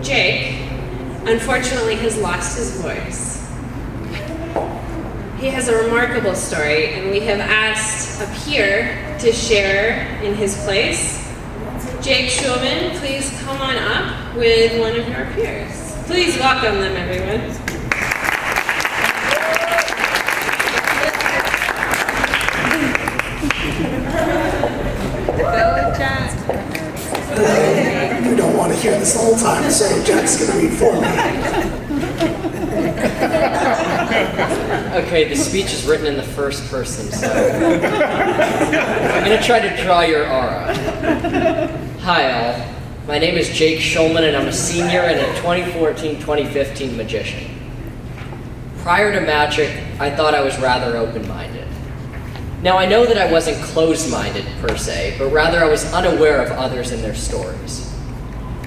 Jake, unfortunately has lost his voice. He has a remarkable story, and we have asked a peer to share in his place. Jake Shulman, please come on up with one of your peers. Please welcome them, everyone. You don't want to hear this the whole time, so Jack's going to read for me. Okay, the speech is written in the first person, so I'm going to try to draw your aura. Hi all, my name is Jake Shulman and I'm a senior and a 2014-2015 magician. Prior to magic, I thought I was rather open-minded. Now I know that I wasn't closed-minded per se, but rather I was unaware of others and their stories.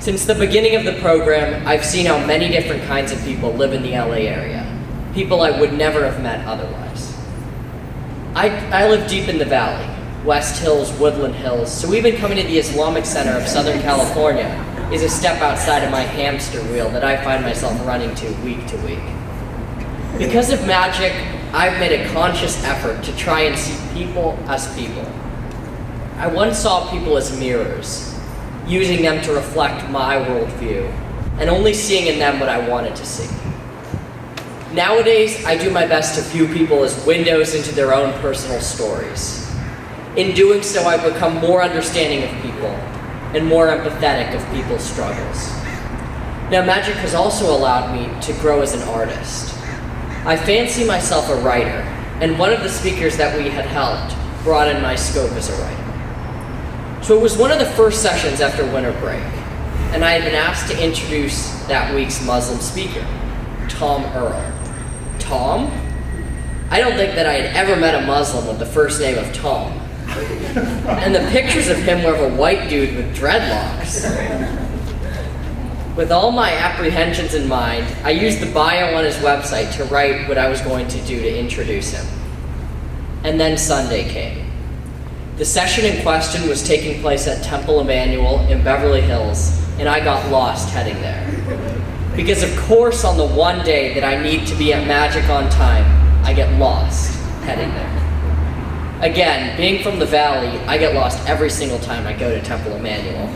Since the beginning of the program, I've seen how many different kinds of people live in the LA area. People I would never have met otherwise. I live deep in the valley, West Hills, Woodland Hills, so even coming to the Islamic Center of Southern California is a step outside of my hamster wheel that I find myself running to week. Because of magic, I've made a conscious effort to try and see people as people. I once saw people as mirrors, using them to reflect my worldview, and only seeing in them what I wanted to see. Nowadays, I do my best to view people as windows into their own personal stories. In doing so, I've become more understanding of people and more empathetic of people's struggles. Now, magic has also allowed me to grow as an artist. I fancy myself a writer, and one of the speakers that we had helped broadened my scope as a writer. So it was one of the first sessions after winter break, and I had been asked to introduce that week's Muslim speaker, Tom Earl. Tom? I don't think that I had ever met a Muslim with the first name of Tom. And the pictures of him were of a white dude with dreadlocks. With all my apprehensions in mind, I used the bio on his website to write what I was going to do to introduce him. And then Sunday came. The session in question was taking place at Temple Emmanuel in Beverly Hills, and I got lost heading there. Because of course on the one day that I need to be at Magic on time, I get lost heading there. Again, being from the Valley, I get lost every single time I go to Temple Emmanuel.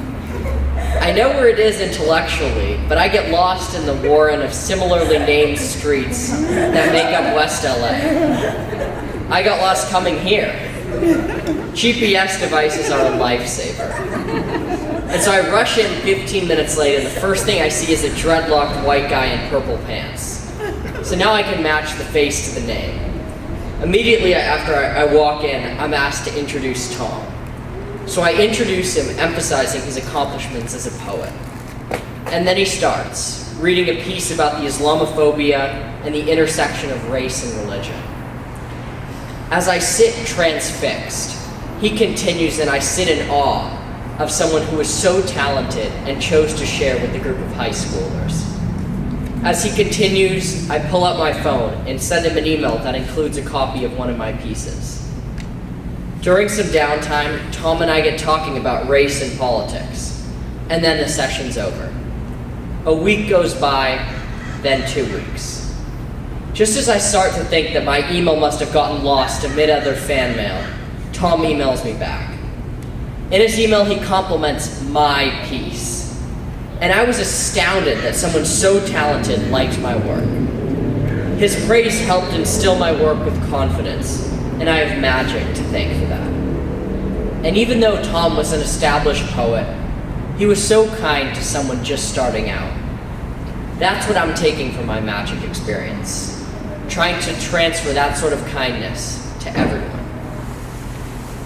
I know where it is intellectually, but I get lost in the warren of similarly named streets that make up West LA. I got lost coming here. GPS devices are a lifesaver. And so I rush in 15 minutes late, and the first thing I see is a dreadlocked white guy in purple pants. So now I can match the face to the name. Immediately after I walk in, I'm asked to introduce Tom. So I introduce him, emphasizing his accomplishments as a poet. And then he starts, reading a piece about the Islamophobia and the intersection of race and religion. As I sit transfixed, he continues, and I sit in awe of someone who is so talented and chose to share with a group of high schoolers. As he continues, I pull out my phone and send him an email that includes a copy of one of my pieces. During some downtime, Tom and I get talking about race and politics, and then the session's over. A week goes by, then 2 weeks. Just as I start to think that my email must have gotten lost amid other fan mail, Tom emails me back. In his email, he compliments my piece. And I was astounded that someone so talented liked my work. His praise helped instill my work with confidence, and I have magic to thank for that. And even though Tom was an established poet, he was so kind to someone just starting out. That's what I'm taking from my magic experience, trying to transfer that sort of kindness to everyone.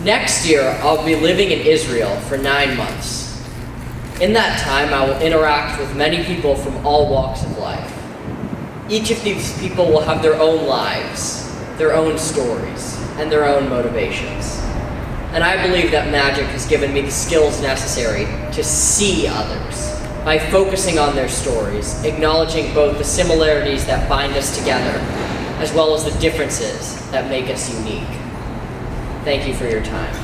Next year, I'll be living in Israel for 9 months. In that time, I will interact with many people from all walks of life. Each of these people will have their own lives, their own stories, and their own motivations. And I believe that magic has given me the skills necessary to see others by focusing on their stories, acknowledging both the similarities that bind us together, as well as the differences that make us unique. Thank you for your time.